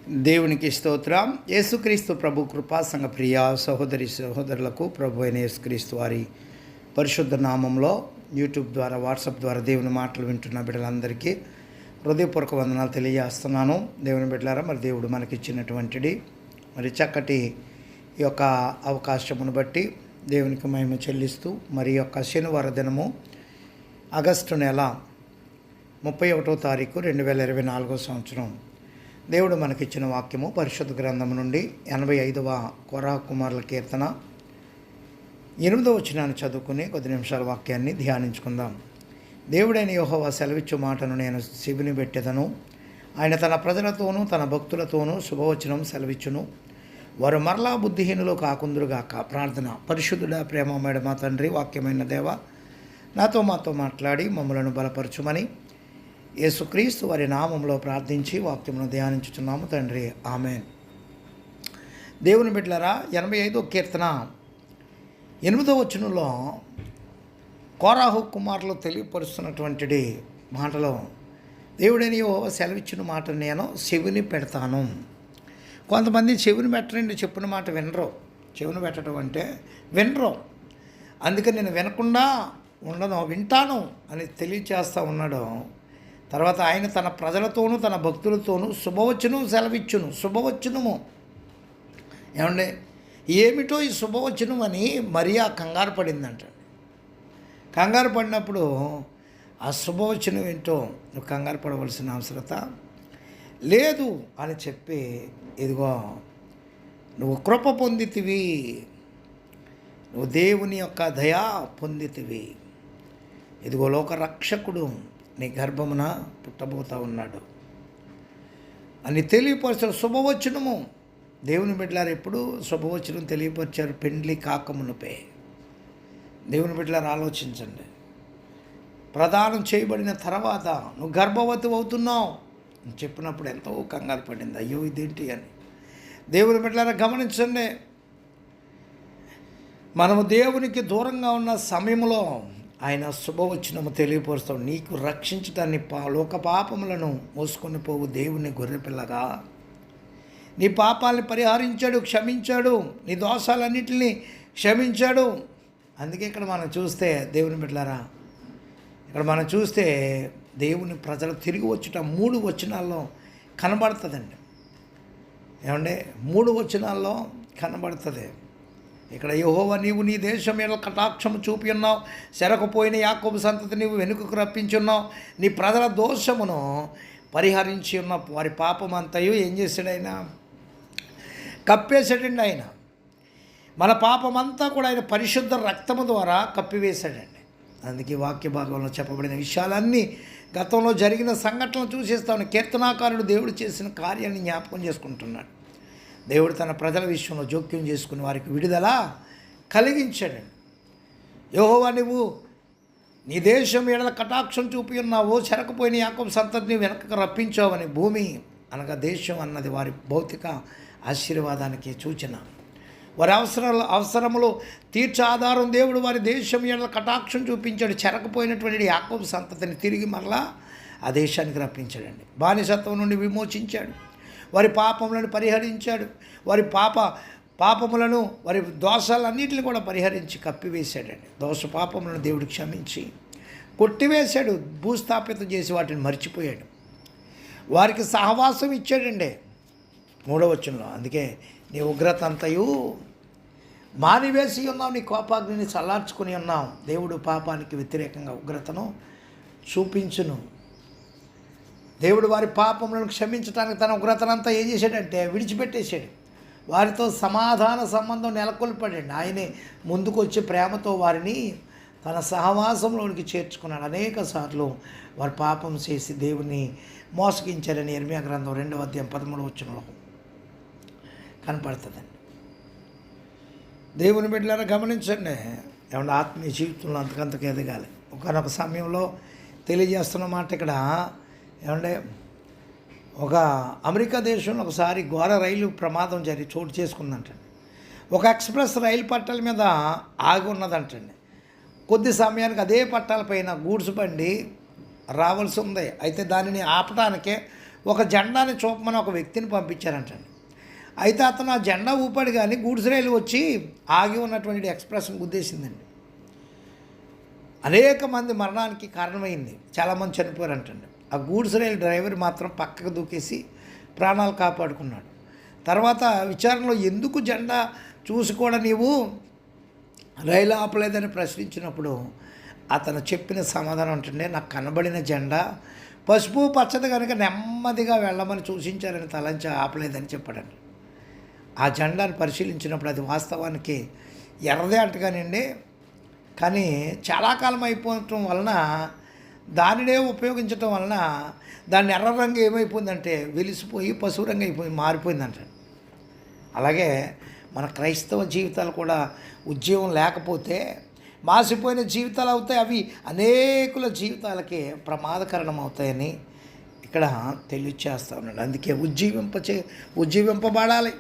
దేవునికి స్తోత్రం. యేసుక్రీస్తు ప్రభు కృపా సంఘ ప్రియ సహోదరి సహోదరులకు ప్రభు అయిన యేసుక్రీస్తు వారి పరిశుద్ధ నామంలో యూట్యూబ్ ద్వారా వాట్సాప్ ద్వారా దేవుని మాటలు వింటున్న బిడ్డలందరికీ హృదయపూర్వక వందనాలు తెలియజేస్తున్నాను. దేవుని బిడ్డలారా, మరి దేవుడు మనకిచ్చినటువంటిది మరి చక్కటి ఈ యొక్క అవకాశమును బట్టి దేవునికి మహిమ చెల్లిస్తూ మరి యొక్క శనివార దినము ఆగస్టు నెల 31వ తారీఖు 2024 సంవత్సరం దేవుడు మనకిచ్చిన వాక్యము పరిశుద్ధ గ్రంథం నుండి 85వ కొరా కుమారుల కీర్తన 8వ వచనాన్ని చదువుకుని కొద్ది నిమిషాల వాక్యాన్ని ధ్యానించుకుందాం. దేవుడైన యెహోవా సెలవిచ్చు మాటను నేను చెవిని పెట్టెదను. ఆయన తన ప్రజలతోనూ తన భక్తులతోనూ శుభవచనం సెలవిచ్చును. వారు మరలా బుద్ధిహీనులు కాకుందురుగాక. ప్రార్థన. పరిశుద్ధుడా, ప్రేమమేడ మా తండ్రి, వాక్యమైన దేవ, మాతో మాట్లాడి మమ్మలను బలపరచుమని యేసుక్రీస్తు వారి నామంలో ప్రార్థించి వాక్యమును ధ్యానించుచున్నాము తండ్రి. ఆమేన్. దేవుని బిడ్డలారా, 85వ కీర్తన 8వ వచనంలో కోరాహు కుమారులు తెలియపరుస్తున్నటువంటి మాటలో దేవుడని యెహోవా సెలవిచ్చిన మాట నేను చెవిని పెడతాను. కొంతమంది చెవిని పెట్టరండి, చెప్పిన మాట వినరు. చెవిని పెట్టడం అంటే వినరు. అందుకని నేను వినకుండా ఉండను, వింటాను అని తెలియచేస్తూ ఉన్నాడు. తర్వాత ఆయన తన ప్రజలతోనూ తన భక్తులతోనూ శుభవచనం సెలవిచ్చును. శుభవచనము ఏమండి, ఏమిటో ఈ శుభవచనం అని మరియా కంగారు పడిందంట. కంగారు పడినప్పుడు ఆ శుభవచనం ఏంటో నువ్వు కంగారు పడవలసిన అవసరత లేదు అని చెప్పి, ఇదిగో నువ్వు కృప పొందితివి, నువ్వు దేవుని యొక్క దయా పొందితివి, ఇదిగో లోక రక్షకుడు నీ గర్భమున పుట్టబోతా ఉన్నాడు అని తెలియపరిచిన శుభవచనము. దేవుని బిడ్డలారు ఎప్పుడు శుభవచనం తెలియపరిచారు? పెండ్లి కాకమునుపే. దేవుని బిడ్డలారు ఆలోచించండి. ప్రదానం చేయబడిన తర్వాత నువ్వు గర్భవతి అవుతున్నావు అని చెప్పినప్పుడు ఎంతో కంగారు పడింది. అయ్యో ఇదేంటి అని. దేవుని బిడ్డలారా గమనించండి, మనము దేవునికి దూరంగా ఉన్న సమయంలో ఆయన శుభవచనము తెలియపరుస్తాడు. నీకు రక్షించడాన్ని లోక పాపములను మోసుకొని పోవు దేవుని గొర్రెపిల్లగా నీ పాపాలని పరిహరించాడు, క్షమించాడు, నీ దోషాలన్నింటినీ క్షమించాడు. అందుకే ఇక్కడ మనం చూస్తే దేవుని బిడ్డలారా, ఇక్కడ మనం చూస్తే దేవుని ప్రజలు తిరిగి వచ్చుట 3 వచనాల్లో కనబడుతుందండి. ఏమంటే 3 వచనాల్లో కనబడుతుంది. ఇక్కడ యెహోవా నీవు నీ దేశం మీద కటాక్షము చూపి ఉన్నావు, చెరకపోయిన యాకోబు సంతతి నీవు వెనుకకు రప్పించున్నావు, నీ ప్రజల దోషమును పరిహరించి ఉన్న వారి పాపం అంతయు ఏం చేశాడు ఆయన? కప్పేశాడండి. ఆయన మన పాపమంతా కూడా ఆయన పరిశుద్ధ రక్తము ద్వారా కప్పివేశాడండి. అందుకే వాక్య భాగంలో చెప్పబడిన విషయాలన్నీ గతంలో జరిగిన సంఘటనలు చూసేస్తాను. కీర్తనాకారుడు దేవుడు చేసిన కార్యాన్ని జ్ఞాపకం చేసుకుంటున్నాడు. దేవుడు తన ప్రజల విషయంలో జోక్యం చేసుకుని వారికి విడుదల కలిగించాడండి. యెహోవా నువ్వు నీ దేశం ఎడల కటాక్షం చూపి ఉన్నావు, చెరకపోయిన యాకోబు సంతతిని వెనకకు రప్పించావని. భూమి అనగా దేశం అన్నది వారి భౌతిక ఆశీర్వాదానికి సూచన. వారి అవసరములు తీర్చే ఆధారం దేవుడు వారి దేశం ఎడల కటాక్షం చూపించాడు. చెరకపోయినటువంటి యాకోబు సంతతిని తిరిగి మరలా ఆ దేశానికి రప్పించాడండి. బానిసత్వం నుండి విమోచించాడు. వారి పాపములను పరిహరించాడు. వారి పాపములను వారి దోషాలన్నింటిని కూడా పరిహరించి కప్పివేశాడండి. దోష పాపములను దేవుడు క్షమించి కొట్టివేశాడు, భూస్థాపితం చేసి వాటిని మర్చిపోయాడు. వారికి సహవాసం ఇచ్చాడండి 3వ వచనంలో. అందుకే నీ ఉగ్రత అంతయు మానివేసి ఉన్నావు, నీ కోపాగ్నిని చల్లార్చుకుని ఉన్నావు. దేవుడు పాపానికి వ్యతిరేకంగా ఉగ్రతను చూపించును. దేవుడు వారి పాపములను క్షమించడానికి తన ఉగ్రతనంతా ఏం చేశాడంటే విడిచిపెట్టేశాడు. వారితో సమాధాన సంబంధం నెలకొల్పాడండి. ఆయనే ముందుకు వచ్చి ప్రేమతో వారిని తన సహవాసంలోనికి చేర్చుకున్నాడు. అనేక సార్లు వారు పాపం చేసి దేవుని మోసగించారని ఇర్మీయా గ్రంథం 2వ అధ్యాయం 13వ వచనంలో కనపడుతుందండి. దేవుని బిడ్డలారా గమనించండి, ఏమన్నా ఆత్మీయ జీవితంలో అంతకంతకు ఎదగాలి. ఒకనొక సమయంలో తెలియజేస్తున్న మాట ఇక్కడ ఏమంటే, ఒక అమెరికా దేశంలో ఒకసారి ఘోర రైలు ప్రమాదం చోటు చేసుకుందంటండి. ఒక ఎక్స్ప్రెస్ రైలు పట్టాల మీద ఆగి ఉన్నదంటండి. కొద్ది సమయానికి అదే పట్టాలపైన గూడ్స్ బండి రావాల్సి ఉంది. అయితే దానిని ఆపడానికే ఒక జెండాని చూపమని ఒక వ్యక్తిని పంపించారంటండి. అయితే అతను ఆ జెండా ఊపాడు, కానీ గూడ్స్ రైలు వచ్చి ఆగి ఉన్నటువంటి ఎక్స్ప్రెస్ని గుద్దేసిందండి. అనేక మంది మరణానికి కారణమైంది, చాలామంది చనిపోయారంటండి. ఆ గూడ్స్ రైలు డ్రైవర్ మాత్రం పక్కకు దూకేసి ప్రాణాలు కాపాడుకున్నాడు. తర్వాత విచారణలో ఎందుకు జెండా చూసి కూడా నీవు రైలు ఆపలేదని ప్రశ్నించినప్పుడు అతను చెప్పిన సమాధానం అంటే, నాకు కనబడిన జెండా పసుపు పచ్చది కనుక నెమ్మదిగా వెళ్ళమని సూచించారని తలంచి ఆపలేదని చెప్పాడండి. ఆ జెండాను పరిశీలించినప్పుడు అది వాస్తవానికి ఎర్రదే అంటగానండి, కానీ చాలా కాలం అయిపోవటం వలన దానినే ఉపయోగించటం వలన దాన్ని ఎర్ర రంగు ఏమైపోయిందంటే వెలిసిపోయి పసుపు రంగు మారిపోయిందంట. అలాగే మన క్రైస్తవ జీవితాలు కూడా ఉద్యోగం లేకపోతే మాసిపోయిన జీవితాలు అవుతాయి. అవి అనేకుల జీవితాలకి ప్రమాదకరణం అవుతాయని ఇక్కడ తెలియచేస్తూ ఉన్నాడు. అందుకే ఉజ్జీవింపబడాలి.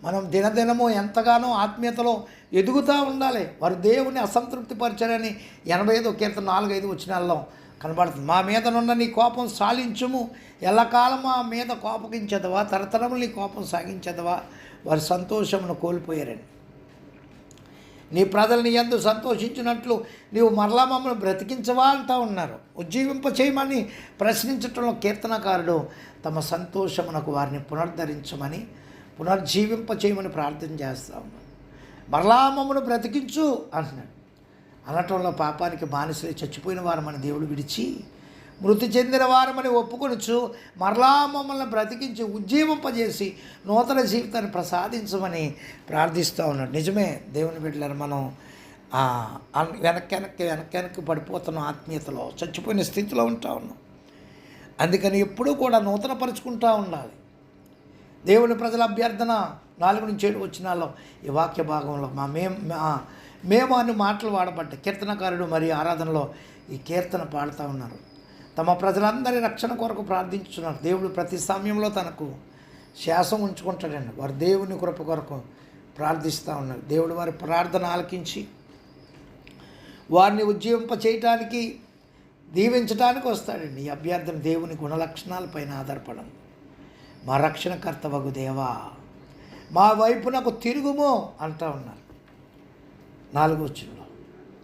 మనం దినదినము ఎంతగానో ఆత్మీయతలో ఎదుగుతూ ఉండాలి. వారు దేవుని అసంతృప్తి పరిచారని 85 కీర్తన 4-5 వచనాల్లో కనబడుతుంది. మా మీదనున్న నీ కోపం సాలించుము, ఎల్లకాలం మా మీద కోపగించదవా, తరతరములు నీ కోపం సాగించదవా. వారి సంతోషమును కోల్పోయారండి. నీ ప్రజల్ని యందు సంతోషించినట్లు నీవు మరలా మమ్మల్ని బ్రతికించవా అంటూ ఉన్నారు. ఉజ్జీవింప చేయమని ప్రశ్నించటంలో కీర్తనకారుడు తమ సంతోషమునకు వారిని పునరుద్ధరించమని, పునర్జీవింప చేయమని ప్రార్థన చేస్తూ ఉన్నాడు. మరలా మమ్మల్ని బ్రతికించు అంటున్నాడు. అనటంలో పాపానికి బానిసలై చచ్చిపోయిన వారమని దేవుడు విడిచి మృతి చెందిన వారమని ఒప్పుకొనుచు మరలా మమ్మల్ని బ్రతికించి ఉజ్జీవింపజేసి నూతన జీవితాన్ని ప్రసాదించమని ప్రార్థిస్తూ ఉన్నాడు. నిజమే దేవుని బిడ్డలను మనం వెనక్కి పడిపోతున్నాం, ఆత్మీయతలో చచ్చిపోయిన స్థితిలో ఉంటా ఉన్నాం. అందుకని ఎప్పుడూ కూడా నూతనపరుచుకుంటూ ఉండాలి. దేవుని ప్రజల అభ్యర్థన 4-7 వచనాల్లో ఈ వాక్య భాగంలో మేము అన్ని మాటలు వాడబడ్డాయి. కీర్తనకారుడు మరియు ఆరాధనలో ఈ కీర్తన పాడుతూ ఉన్నారు. తమ ప్రజలందరి రక్షణ కొరకు ప్రార్థించుతున్నారు. దేవుడు ప్రతి సమయంలో తనకు శ్వాసం ఉంచుకుంటాడండి. వారు దేవుని కృప కొరకు ప్రార్థిస్తూ ఉన్నారు. దేవుడు వారి ప్రార్థన ఆలకించి వారిని ఉజ్జీవింప చేయటానికి, దీవించడానికి వస్తాడండి. ఈ అభ్యర్థన దేవుని గుణలక్షణాలపైన ఆధారపడం. మా రక్షణకర్తవగు దేవా, మా వైపునకు తిరుగుము అంటూ ఉన్నారు. 4వ వచనంలో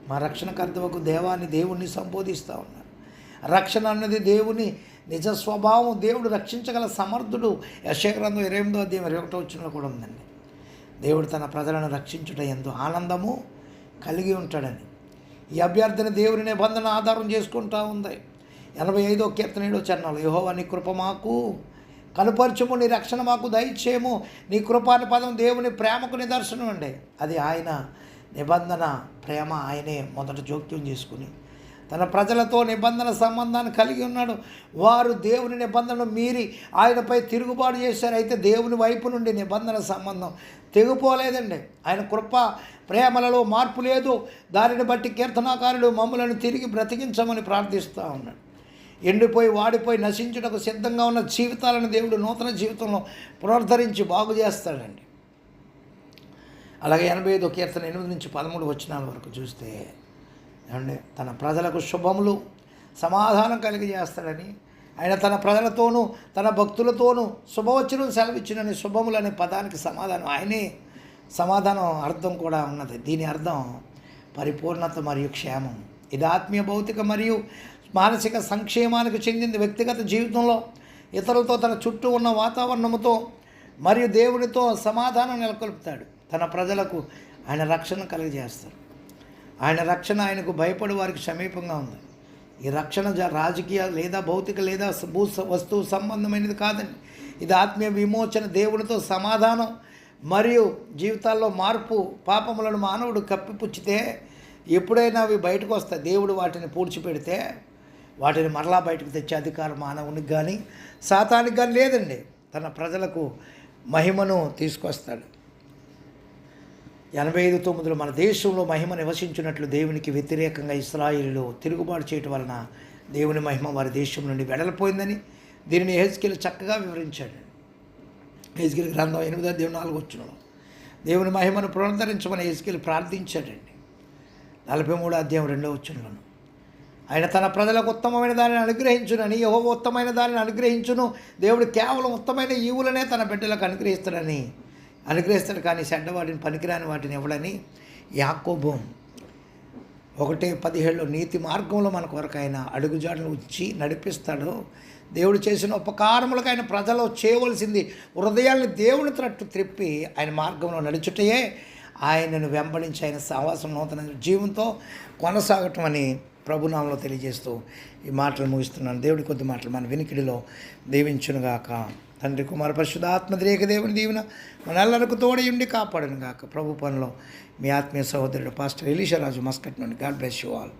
మా రక్షణకర్తవకు దేవాన్ని దేవుణ్ణి సంబోధిస్తూ ఉన్నారు. రక్షణ అన్నది దేవుని నిజ స్వభావం. దేవుడు రక్షించగల సమర్థుడు. యెషయా గ్రంథం 28వ అధ్యాయం 21వ వచనంలో కూడా ఉందండి. దేవుడు తన ప్రజలను రక్షించుట యందు ఆనందము కలిగి ఉంటాడని. ఈ అభ్యర్థన దేవుని నిబంధన ఆధారం చేసుకుంటూ ఉంది. 85వ కీర్తన 7వ చరణంలో యెహోవా నీ కృప మాకు కనుపరచుము, నీ రక్షణ మాకు దయచేయము. నీ కృపాని పదం దేవుని ప్రేమకు నిదర్శనం అండి. అది ఆయన నిబంధన ప్రేమ. ఆయనే మొదట జోక్యం చేసుకుని తన ప్రజలతో నిబంధన సంబంధాన్ని కలిగి ఉన్నాడు. వారు దేవుని నిబంధనను మీరి ఆయనపై తిరుగుబాటు చేశారు. అయితే దేవుని వైపు నుండి నిబంధన సంబంధం తెగిపోలేదండి. ఆయన కృప ప్రేమలలో మార్పు లేదు. దానిని బట్టి కీర్తనాకారుడు మమ్మలను తిరిగి బ్రతికించమని ప్రార్థిస్తూ ఉన్నాడు. ఎండిపోయి వాడిపోయి నశించుటకు సిద్ధంగా ఉన్న జీవితాలను దేవుడు నూతన జీవితంలో పునరుద్ధరించి బాగు చేస్తాడండి. అలాగే 85వ కీర్తన 8-13 వచనాల వరకు చూస్తే ఏమండి, తన ప్రజలకు శుభములు సమాధానం కలిగజేస్తాడని, ఆయన తన ప్రజలతోనూ తన భక్తులతోనూ శుభవచనం సెలవిచ్చినని. శుభములు అనే పదానికి సమాధానం ఆయనే. సమాధానం అర్థం కూడా ఉన్నది. దీని అర్థం పరిపూర్ణత మరియు క్షేమం. ఇది ఆత్మీయ, భౌతిక మరియు మానసిక సంక్షేమానికి చెందింది. వ్యక్తిగత జీవితంలో ఇతరులతో, తన చుట్టూ ఉన్న వాతావరణముతో మరియు దేవునితో సమాధానం నెలకొల్పుతాడు. తన ప్రజలకు ఆయన రక్షణ కలిగజేస్తాడు. ఆయన రక్షణ ఆయనకు భయపడి వారికి సమీపంగా ఉంది. ఈ రక్షణ రాజకీయ లేదా భౌతిక లేదా వస్తువు సంబంధమైనది కాదండి. ఇది ఆత్మీయ విమోచన, దేవునితో సమాధానం మరియు జీవితాల్లో మార్పు. పాపములను మానవుడు కప్పిపుచ్చితే ఎప్పుడైనా అవి బయటకు వస్తాయి. దేవుడు వాటిని పూడ్చిపెడితే వాటిని మరలా బయటకు తెచ్చే అధికారం మానవునికి కానీ సాతానికి కానీ లేదండి. తన ప్రజలకు మహిమను తీసుకొస్తాడు. 85:9 మన దేశంలో మహిమ నివసించినట్లు దేవునికి వ్యతిరేకంగా ఇశ్రాయేలులో తిరుగుబాటు చేయటం వలన దేవుని మహిమ వారి దేశం నుండి వెడలిపోయిందని దీనిని యెహెజ్కేలు చక్కగా వివరించాడు. యెహెజ్కేలు గ్రంథం 8వ అధ్యాయం 4వ వచనంలో దేవుని మహిమను పునరుద్ధరించమని యెహెజ్కేలు ప్రార్థించాడండి. 43వ అధ్యాయం 2వ వచనంలోను ఆయన తన ప్రజలకు ఉత్తమమైన దానిని అనుగ్రహించునని, యెహోవా ఉత్తమమైన దానిని అనుగ్రహించును. దేవుడు కేవలం ఉత్తమైన ఈవులనే తన బిడ్డలకు అనుగ్రహిస్తాడు, కానీ చెడ్డవాటిని పనికిరాని వాటిని ఇవ్వడని యాకోబు 1:17 నీతి మార్గంలో మన కొరకు ఆయన అడుగుజాడలు ఉంచి నడిపిస్తాడు. దేవుడు చేసిన ఉపకారములకు ఆయన ప్రజలు చేయవలసింది హృదయాల్ని దేవుని తట్టు త్రిప్పి ఆయన మార్గంలో నడుచుటయే, ఆయనను వెంబడించి ఆయన సహవాసం నూతన జీవంతో కొనసాగటం అని ప్రభునామంలో తెలియజేస్తూ ఈ మాటలు ముగిస్తున్నాను. దేవుడి కొద్ది మాటలు మన వినికిడిలో దీవించునుగాక. తండ్రి కుమార పరిశుద్ధాత్మ ద్రేక దేవుని దీవెన మనెల్లరకు తోడయుండి కాపాడునుగాక. ప్రభు పనిలో మీ ఆత్మీయ సహోదరుడు పాస్టర్ ఎలీషా రాజు మస్కట్ నుండి. God bless you all.